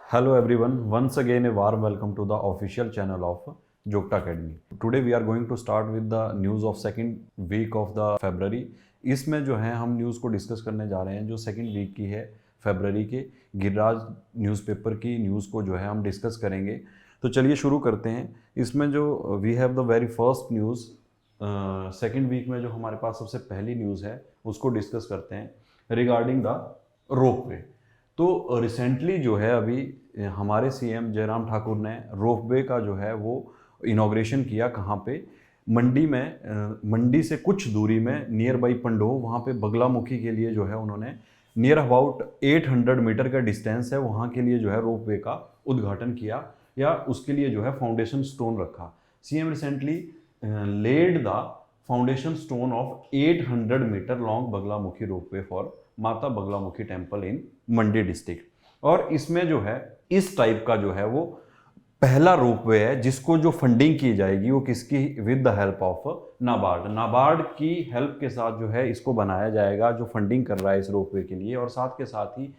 Hello everyone, once again a warm welcome to the official channel of Jokta Academy. Today we are going to start with the news of second week of the February. इसमें जो है हम news को discuss करने जा रहे हैं जो सेकंड वीक की है फरवरी के गिरिराज न्यूज़पेपर की न्यूज़ को जो है हम डिस्कस करेंगे। तो चलिए शुरू करते हैं। इसमें जो we have the very first news second week में जो हमारे पास सबसे पहली न्यूज़ है उसको डिस्कस करते हैं रिगार्डिंग द रोपवे। तो रिसेंटली जो है अभी हमारे सीएम जयराम ठाकुर ने रोपवे का जो है वो इनॉग्रेशन किया। कहाँ पे? मंडी में, मंडी से कुछ दूरी में नियर बाई पंडोह, वहाँ पे बगलामुखी के लिए जो है उन्होंने नियर अबाउट 800 मीटर का डिस्टेंस है, वहाँ के लिए जो है रोपवे का उद्घाटन किया या उसके लिए जो है फाउंडेशन स्टोन रखा। CM recently laid the foundation stone of 800 metre long Baglamukhi ropeway for Mata Baglamukhi temple in Mandi district. और इसमें जो है इस टाइप का जो है वो पहला रोपवे है जिसको जो फंडिंग की जाएगी वो किसकी? With the help of NABARD. NABARD की हेल्प के साथ जो है इसको बनाया जाएगा, जो फंडिंग कर रहा है इस रोपवे के लिए। और साथ के साथ ही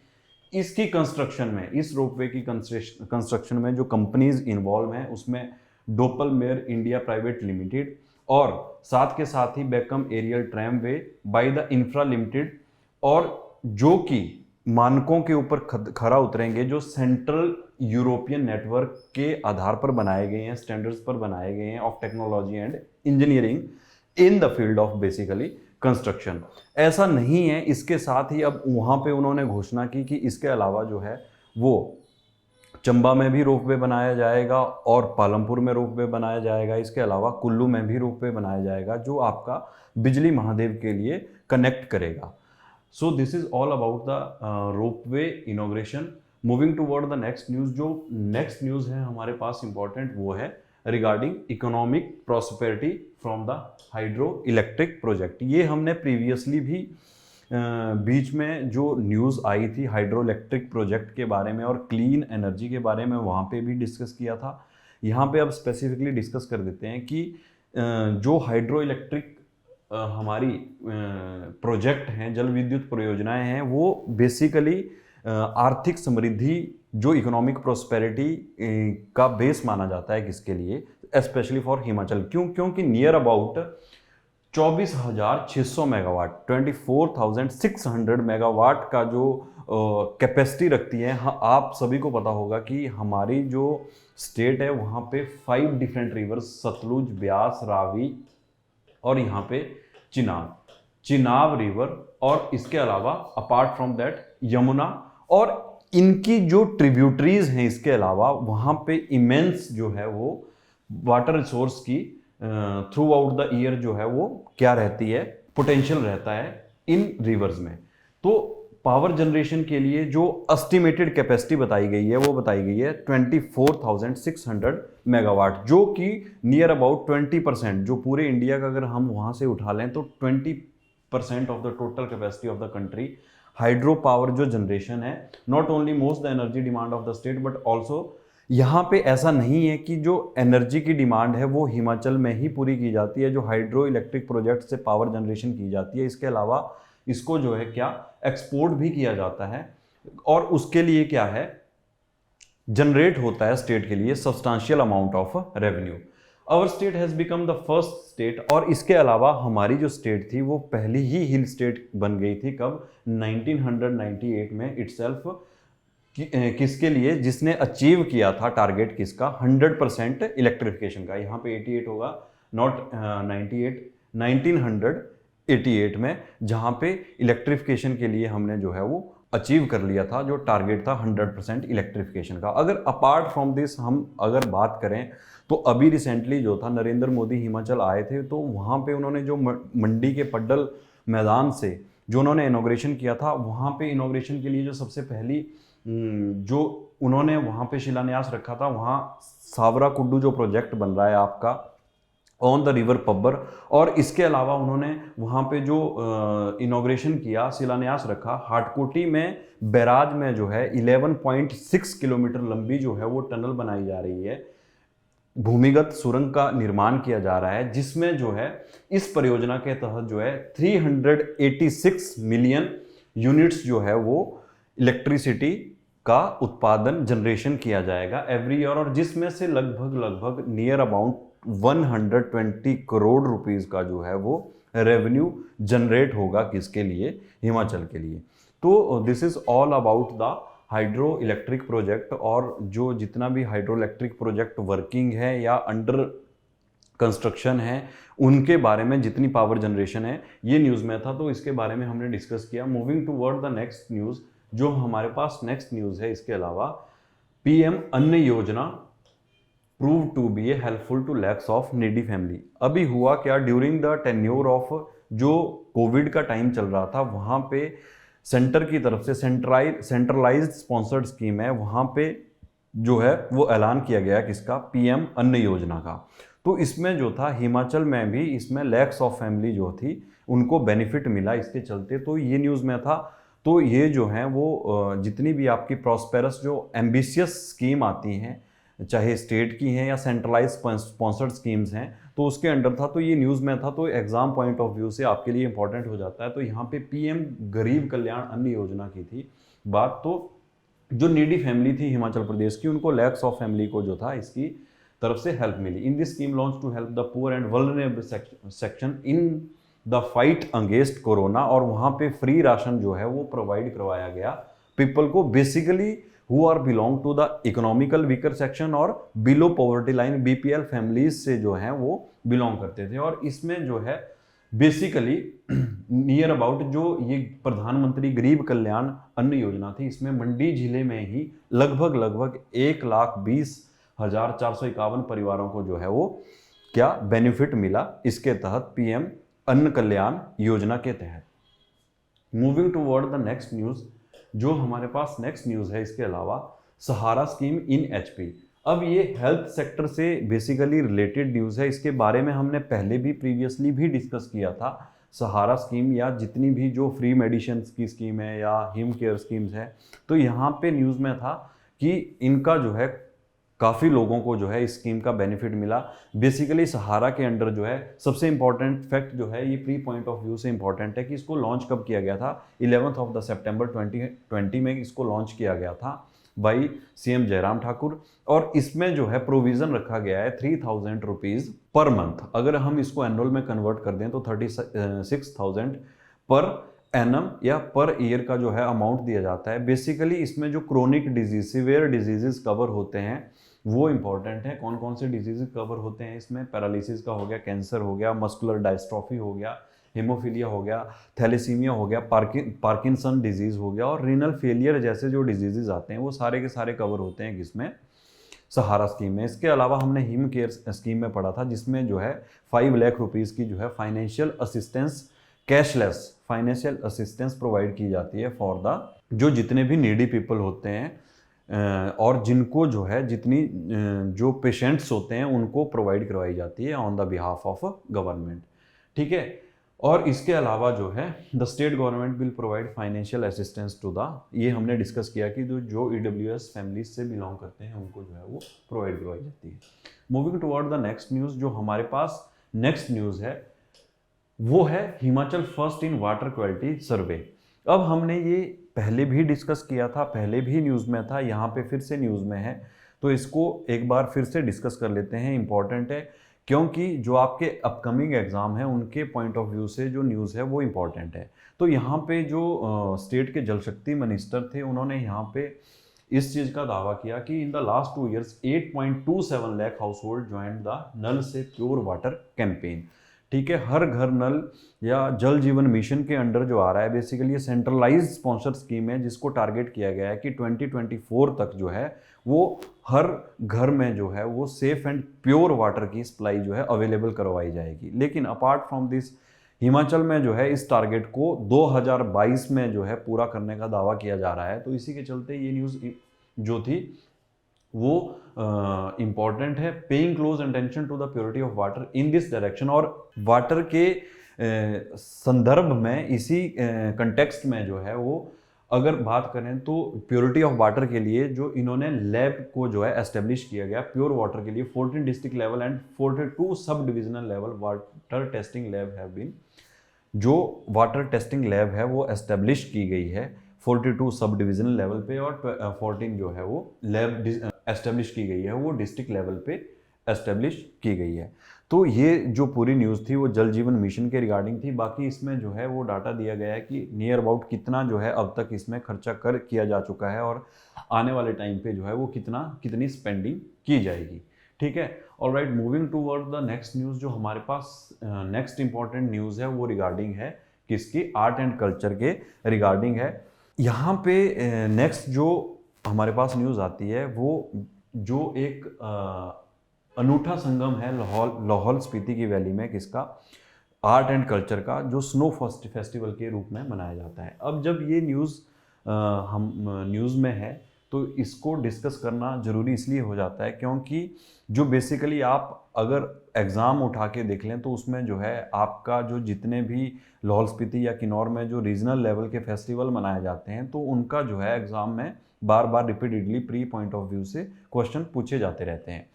इसकी कंस्ट्रक्शन में, इस रोपवे की कंस्ट्रक्शन में जो कंपनीज इन्वॉल्व हैं उसमें डोपलमेयर इंडिया प्राइवेट लिमिटेड और साथ के साथ ही become aerial tramway by the infra limited, और जो कि मानकों के ऊपर खरा उतरेंगे, जो सेंट्रल यूरोपियन नेटवर्क के आधार पर बनाए गए हैं, स्टैंडर्ड्स पर बनाए गए हैं of technology and engineering in the field of basically construction. ऐसा नहीं है, इसके साथ ही अब वहाँ पे उन्होंने घोषणा की कि इसके अलावा जो है वो चंबा में भी रोपवे बनाया जाएगा और पालमपुर में रोपवे बनाया जाएगा। इसके अलावा कुल्लू में भी रोपवे बनाया जाएगा जो आपका बिजली महादेव के लिए कनेक्ट करेगा। So this is all about the ropeway inauguration. Moving toward the next news, जो next news है हमारे पास important वो है regarding economic prosperity from the hydroelectric project। ये हमने previously भी बीच में जो न्यूज़ आई थी हाइड्रोइलेक्ट्रिक प्रोजेक्ट के बारे में और क्लीन एनर्जी के बारे में, वहाँ पे भी डिस्कस किया था। यहाँ पे अब स्पेसिफिकली डिस्कस कर देते हैं कि जो हाइड्रोइलेक्ट्रिक हमारी प्रोजेक्ट हैं, जल विद्युत परियोजनाएं हैं, वो बेसिकली आर्थिक समृद्धि, जो इकोनॉमिक प्रोस्पेरिटी का बेस माना जाता है किसके लिए? Specially for Himachal. क्योंकि नियर अबाउट 24,600 मेगावाट, 24,600 मेगावाट का जो कैपेसिटी रखती है। हाँ, आप सभी को पता होगा कि हमारी जो स्टेट है वहाँ पे 5 डिफरेंट रिवर्स, सतलुज, ब्यास, रावी और यहाँ पे चिनाब रिवर, और इसके अलावा अपार्ट फ्रॉम दैट यमुना, और इनकी जो ट्रिब्यूटरीज हैं इसके अलावा वहाँ पे इमेंस जो है वो वाटर रिसोर्स की थ्रू आउट द ईयर जो है वो क्या रहती है? पोटेंशियल रहता है इन रिवर्स में। तो पावर जनरेशन के लिए जो एस्टिमेटेड कैपेसिटी बताई गई है वो बताई गई है 24,600 मेगावाट, जो कि नियर अबाउट 20%, जो पूरे इंडिया का अगर हम वहाँ से उठा लें तो 20% of the total capacity of the country hydro power जो जनरेशन है, not only most the energy demand of the state but also यहाँ पे ऐसा नहीं है कि जो एनर्जी की डिमांड है वो हिमाचल में ही पूरी की जाती है, जो हाइड्रो इलेक्ट्रिक प्रोजेक्ट से पावर जनरेशन की जाती है। इसके अलावा इसको जो है क्या एक्सपोर्ट भी किया जाता है और उसके लिए क्या है जनरेट होता है स्टेट के लिए substantial amount of revenue. Our state has become the first state, और इसके अलावा हमारी जो स्टेट थी वो पहली ही हिल स्टेट बन गई थी। कब? 1998 में इटसेल्फ। किसके लिए? जिसने अचीव किया था टारगेट किसका? 100% इलेक्ट्रिफिकेशन का। यहाँ पे 88 होगा, नॉट 98, 1988 में, जहाँ पे इलेक्ट्रिफिकेशन के लिए हमने जो है वो अचीव कर लिया था, जो टारगेट था 100% इलेक्ट्रिफिकेशन का। अगर अपार्ट फ्रॉम दिस हम अगर बात करें तो अभी रिसेंटली जो था नरेंद्र मोदी हिमाचल आए थे, तो वहाँ पे उन्होंने जो मंडी के पड्डल मैदान से जो उन्होंने इनॉग्रेशन किया था, वहाँ पे इनॉग्रेशन के लिए जो सबसे पहली जो उन्होंने वहाँ पे शिलान्यास रखा था, वहाँ सावरा कुड्डू जो प्रोजेक्ट बन रहा है आपका ऑन द रिवर पब्बर, और इसके अलावा उन्होंने वहाँ पे जो इनॉग्रेशन किया, शिलान्यास रखा हाटकोटी में बैराज में जो है 11.6 किलोमीटर लंबी जो है वो टनल बनाई जा रही है, भूमिगत सुरंग का निर्माण किया जा रहा है, जिसमें जो है इस परियोजना के तहत जो है 386 मिलियन यूनिट्स जो है वो इलेक्ट्रिसिटी का उत्पादन जनरेशन किया जाएगा एवरी ईयर, और जिसमें से लगभग नियर अबाउट 120 करोड़ रुपीस का जो है वो रेवेन्यू जनरेट होगा किसके लिए, हिमाचल के लिए। तो this is all about the hydro electric project, और जो जितना भी हाइड्रो इलेक्ट्रिक प्रोजेक्ट वर्किंग है या अंडर कंस्ट्रक्शन है उनके बारे में जितनी पावर जनरेशन है ये न्यूज़ में था, तो इसके बारे में हमने डिस्कस किया। Moving toward the next news, जो हमारे पास नेक्स्ट न्यूज़ है इसके अलावा, PM Anna Yojana prove to be a helpful to lakhs of needy family. अभी हुआ क्या, ड्यूरिंग द टेन्योर ऑफ जो कोविड का टाइम चल रहा था वहाँ पे सेंटर की तरफ से सेंट्रलाइज्ड स्पॉन्सर्ड स्कीम है, वहाँ पे जो है वो ऐलान किया गया किसका, पीएम अन्न योजना का। तो इसमें जो था हिमाचल में भी इसमें लैक्स ऑफ फैमिली जो थी उनको बेनिफिट मिला इसके चलते, तो ये न्यूज़ में था। तो ये जो है वो जितनी भी आपकी प्रॉस्पेरस जो एम्बिशियस स्कीम आती हैं, चाहे स्टेट की हैं या सेंट्रलाइज स्पॉन्सर्ड स्कीम्स हैं, तो उसके अंडर था, तो ये न्यूज़ में था, तो एग्जाम पॉइंट ऑफ व्यू से आपके लिए इंपॉर्टेंट हो जाता है। तो यहाँ पे पीएम गरीब कल्याण अन्न योजना की थी बात, तो जो नीडी फैमिली थी हिमाचल प्रदेश की उनको लैक्स ऑफ फैमिली को जो था इसकी तरफ से हेल्प मिली। In this scheme launch to help the poor and vulnerable section in the fight against corona, और वहाँ पे फ्री राशन जो है वो प्रोवाइड करवाया गया पीपल को, basically who are belong to the economical weaker section और below poverty line, BPL families से जो हैं वो बिलोंग करते थे। और इसमें जो है बेसिकली नियर अबाउट जो ये प्रधानमंत्री गरीब कल्याण अन्न योजना थी, इसमें मंडी जिले में ही लगभग 1,20,451 परिवारों को जो है वो क्या बेनिफिट मिला इसके तहत, पीएम अन्न कल्याण योजना के तहत। Moving toward the next news, जो हमारे पास नेक्स्ट न्यूज़ है इसके अलावा, सहारा स्कीम इन एचपी। अब ये हेल्थ सेक्टर से बेसिकली रिलेटेड न्यूज़ है, इसके बारे में हमने पहले भी प्रीवियसली भी डिस्कस किया था। सहारा स्कीम या जितनी भी जो फ्री मेडिसिन की स्कीम है या हिम केयर स्कीम्स है, तो यहाँ पे न्यूज़ में था कि इनका जो है काफ़ी लोगों को जो है इस स्कीम का बेनिफिट मिला। बेसिकली सहारा के अंडर जो है सबसे इंपॉर्टेंट फैक्ट जो है ये प्री पॉइंट ऑफ व्यू से इंपॉर्टेंट है कि इसको लॉन्च कब किया गया था, 11 ऑफ द सितंबर 2020 में इसको लॉन्च किया गया था बाई सीएम जयराम ठाकुर, और इसमें जो है प्रोविज़न रखा गया है 3,000 रुपीज़ पर मंथ। अगर हम इसको एनुअल में कन्वर्ट कर दें तो 36,000 पर एनम या पर ईयर का जो है अमाउंट दिया जाता है। बेसिकली इसमें जो chronic disease, severe diseases cover होते हैं वो इंपॉर्टेंट है। कौन कौन से डिजीज कवर होते हैं इसमें, पैरालिसिस का हो गया, कैंसर हो गया, मस्कुलर डायस्ट्रॉफी हो गया, हेमोफीलिया हो गया, थैलेसीमिया हो गया, पार्किंसन डिजीज़ हो गया, और रीनल फेलियर जैसे जो डिजीजेज आते हैं वो सारे के सारे कवर होते हैं किसमें, सहारा स्कीम में। इसके अलावा हमने हिम केयर स्कीम में पढ़ा था जिसमें जो है 5 लाख रुपीज़ की जो है financial assistance, cashless financial assistance provide की जाती है फॉर द जो जितने भी नीडी पीपल होते हैं, और जिनको जो है जितनी जो पेशेंट्स होते हैं उनको प्रोवाइड करवाई जाती है on the behalf of government. ठीक है, और इसके अलावा जो है the state government will provide financial assistance to the, ये हमने डिस्कस किया कि जो ईडब्ल्यूएस फैमिलीज से बिलोंग करते हैं उनको जो है वो प्रोवाइड करवाई जाती है। Moving toward the next news, जो हमारे पास नेक्स्ट न्यूज़ है वो है Himachal first in water quality survey. अब हमने ये पहले भी डिस्कस किया था, पहले भी न्यूज़ में था, यहाँ पे फिर से न्यूज़ में है, तो इसको एक बार फिर से डिस्कस कर लेते हैं। इंपॉर्टेंट है क्योंकि जो आपके अपकमिंग एग्ज़ाम है उनके पॉइंट ऑफ व्यू से जो न्यूज़ है वो इम्पॉर्टेंट है। तो यहाँ पे जो स्टेट के जल शक्ति मिनिस्टर थे उन्होंने यहाँ पे इस चीज़ का दावा किया कि in the last 2 years 8.27 lakh household join the नल से प्योर वाटर कैंपेन। ठीक है, हर घर नल या जल जीवन मिशन के अंडर जो आ रहा है, बेसिकली ये सेंट्रलाइज्ड स्पॉन्सर स्कीम है जिसको टारगेट किया गया है कि 2024 तक जो है वो हर घर में जो है वो सेफ एंड प्योर वाटर की सप्लाई जो है अवेलेबल करवाई जाएगी। लेकिन अपार्ट फ्रॉम दिस हिमाचल में जो है इस टारगेट को 2022 में जो है पूरा करने का दावा किया जा रहा है। तो इसी के चलते ये न्यूज़ जो थी वो इम्पॉर्टेंट है। Paying close attention to the purity of water in this direction, और वाटर के संदर्भ में इसी कंटेक्स्ट में जो है वो अगर बात करें तो प्योरिटी ऑफ वाटर के लिए जो इन्होंने लैब को जो है एस्टेब्लिश किया गया प्योर वाटर के लिए 14 district level and 42 sub divisional level water testing lab have been, जो वाटर टेस्टिंग लैब है वो एस्टेब्लिश की गई है 42 सब डिविजनल लेवल पे और 14 जो है वो लैब एस्टेब्लिश की गई है, वो डिस्ट्रिक्ट लेवल पे एस्टेब्लिश की गई है। तो ये जो पूरी न्यूज़ थी वो जल जीवन मिशन के रिगार्डिंग थी। बाकी इसमें जो है वो डाटा दिया गया है कि नियर अबाउट कितना जो है अब तक इसमें खर्चा कर किया जा चुका है और आने वाले टाइम पे जो है वो कितनी स्पेंडिंग की जाएगी। ठीक है, alright, moving toward the next news. जो हमारे पास नेक्स्ट इंपॉर्टेंट न्यूज़ है वो रिगार्डिंग है किसकी, आर्ट एंड कल्चर के रिगार्डिंग है। यहाँ पे नेक्स्ट जो हमारे पास न्यूज़ आती है वो जो एक अनूठा संगम है लाहौल स्पीति की वैली में, किसका, आर्ट एंड कल्चर का, जो स्नो फेस्टिवल के रूप में मनाया जाता है। अब जब ये न्यूज़ हम न्यूज़ में है तो इसको डिस्कस करना ज़रूरी इसलिए हो जाता है क्योंकि जो बेसिकली आप अगर एग्ज़ाम उठा के देख लें तो उसमें जो है आपका जो जितने भी लाहौल स्पीति या किन्नौर में जो रीजनल लेवल के फेस्टिवल मनाए जाते हैं तो उनका जो है एग्ज़ाम में बार बार repeatedly pre point of view से क्वेश्चन पूछे जाते रहते हैं।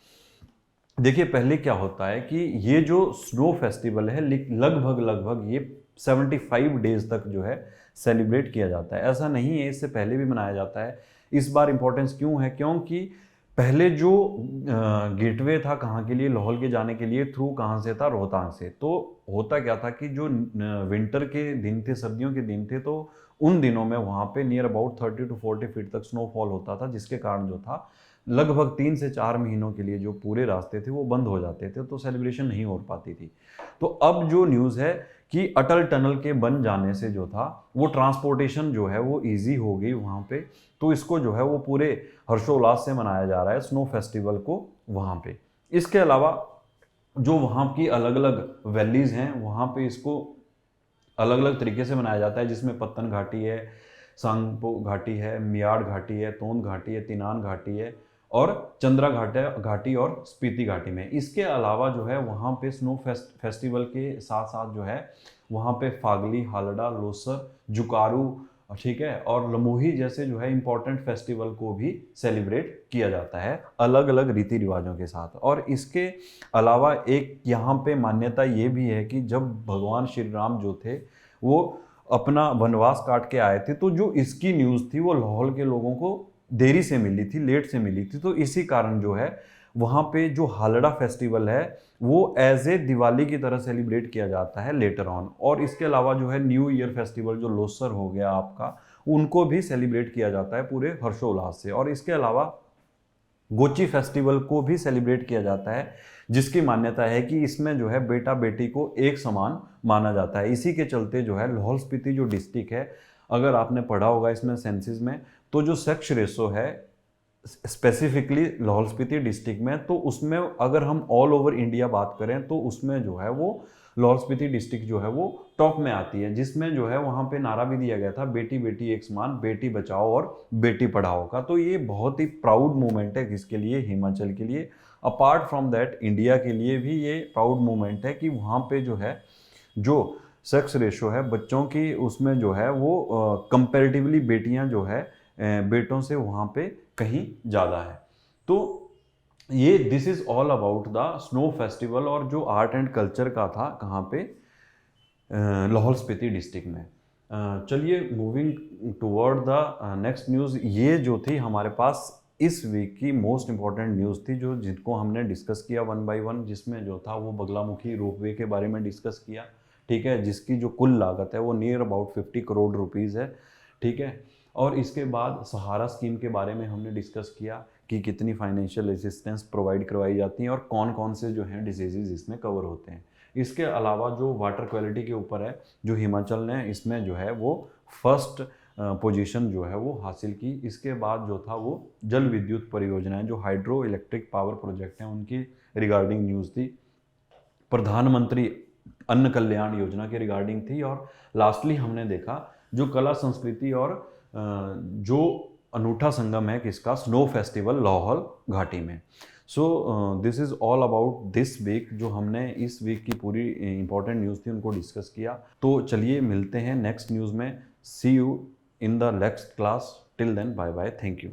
देखिए, पहले क्या होता है कि ये जो स्नो फेस्टिवल है लगभग ये 75 डेज तक जो है सेलिब्रेट किया जाता है। ऐसा नहीं है, इससे पहले भी मनाया जाता है। इस बार इंपॉर्टेंस क्यों है, क्योंकि पहले जो गेटवे था कहाँ के लिए, लाहौल के जाने के लिए, थ्रू कहाँ से था, रोहतांग से। तो होता क्या था कि जो विंटर के दिन थे, सर्दियों के दिन थे, तो उन दिनों में वहाँ पे नियर अबाउट 30 to 40 फीट तक स्नोफॉल होता था, जिसके कारण जो था लगभग 3 से 4 महीनों के लिए जो पूरे रास्ते थे वो बंद हो जाते थे, तो सेलिब्रेशन नहीं हो पाती थी। तो अब जो न्यूज़ है कि अटल टनल के बन जाने से जो था वो ट्रांसपोर्टेशन जो है वो इजी हो गई वहाँ पे, तो इसको जो है वो पूरे हर्षोल्लास से मनाया जा रहा है स्नो फेस्टिवल को वहाँ पे। इसके अलावा जो वहाँ की अलग अलग वैलीज़ हैं वहाँ पे इसको अलग अलग तरीके से मनाया जाता है, जिसमें पत्तन घाटी है, सांगपो घाटी है, मियाड़ घाटी है, तोंद घाटी है, तिनान घाटी है और चंद्रा घाटी और स्पीति घाटी में। इसके अलावा जो है वहाँ पे स्नो फेस्टिवल के साथ साथ जो है वहाँ पे फागली, हालड़ा, लोसर, जुकारू, ठीक है, और लमोही जैसे जो है इम्पोर्टेंट फेस्टिवल को भी सेलिब्रेट किया जाता है अलग अलग रीति रिवाजों के साथ। और इसके अलावा एक यहाँ पे मान्यता ये भी है कि जब भगवान श्री राम जो थे वो अपना वनवास काट के आए थे तो जो इसकी न्यूज़ थी वो लाहौल के लोगों को देरी से मिली थी, लेट से मिली थी। तो इसी कारण जो है वहाँ पे जो हालड़ा फेस्टिवल है वो एज ए दिवाली की तरह सेलिब्रेट किया जाता है लेटर ऑन। और इसके अलावा जो है न्यू ईयर फेस्टिवल जो लोसर हो गया आपका, उनको भी सेलिब्रेट किया जाता है पूरे हर्षोल्लास से। और इसके अलावा गोची फेस्टिवल को भी सेलिब्रेट किया जाता है, जिसकी मान्यता है कि इसमें जो है बेटा बेटी को एक समान माना जाता है। इसी के चलते जो है लाहौल स्पीति जो डिस्ट्रिक्ट है, अगर आपने पढ़ा होगा इसमें सेंसिस में, तो जो सेक्स रेशो है स्पेसिफिकली लाहौल स्पीति डिस्ट्रिक्ट में, तो उसमें अगर हम ऑल ओवर इंडिया बात करें तो उसमें जो है वो लाहौल स्पीति डिस्ट्रिक्ट जो है वो टॉप में आती है, जिसमें जो है वहाँ पे नारा भी दिया गया था बेटी बेटी एक समान, बेटी बचाओ और बेटी पढ़ाओ का। तो ये बहुत ही प्राउड मोमेंट है किसके लिए, हिमाचल के लिए। अपार्ट फ्रॉम दैट इंडिया के लिए भी ये प्राउड मोमेंट है कि वहाँ पे जो है जो सेक्स रेशो है बच्चों की, उसमें जो है वो कंपैरेटिवली बेटियां जो है बेटों से वहाँ पे कहीं ज़्यादा है। तो ये this is all about the snow festival और जो आर्ट एंड कल्चर का था कहाँ पे, लाहौल स्पीति डिस्ट्रिक्ट में। चलिए moving toward the next news. ये जो थी हमारे पास इस वीक की मोस्ट इंपॉर्टेंट न्यूज़ थी, जो जिनको हमने डिस्कस किया वन बाय वन, जिसमें जो था वो बगलामुखी रोपवे के बारे में डिस्कस किया, ठीक है, जिसकी जो कुल लागत है वो नियर अबाउट 50 करोड़ रुपीज़ है, ठीक है। और इसके बाद सहारा स्कीम के बारे में हमने डिस्कस किया कि कितनी फाइनेंशियल असिस्टेंस प्रोवाइड करवाई जाती हैं और कौन कौन से जो हैं डिजीज़ इसमें कवर होते हैं। इसके अलावा जो वाटर क्वालिटी के ऊपर है, जो हिमाचल ने इसमें जो है वो फर्स्ट पोजीशन जो है वो हासिल की। इसके बाद जो था वो जल विद्युत परियोजनाएं, जो हाइड्रो इलेक्ट्रिक पावर प्रोजेक्ट हैं, उनकी रिगार्डिंग न्यूज़ थी। प्रधानमंत्री अन्न कल्याण योजना के रिगार्डिंग थी। और लास्टली हमने देखा जो कला संस्कृति और जो अनूठा संगम है किसका, स्नो फेस्टिवल लाहौल घाटी में। So this is all about this week. जो हमने इस वीक की पूरी इंपॉर्टेंट न्यूज़ थी उनको डिस्कस किया। तो चलिए मिलते हैं नेक्स्ट न्यूज़ में। See you in the next class. Till then bye bye, thank you.